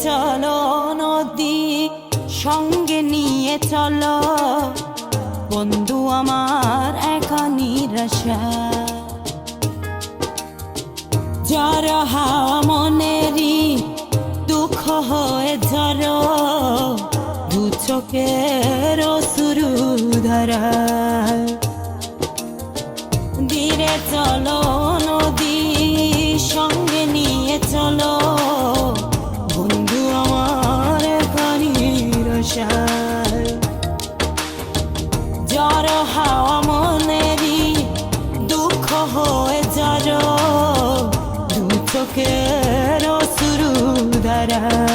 চলো নদী সঙ্গে নিয়ে চলো বন্ধু আমার একা নিরাশা যার হাওয়া মনেরই দুঃখ হয়ে ঝরো দু চোখের অশ্রু ধারা ধীরে চলো নদী সঙ্গে নিয়ে চলো বন্ধু আমার একা নিরাশা যার হাওয়া মনেরই দুঃখ হয়ে ঝরো দু চোখের অশ্রু ধারা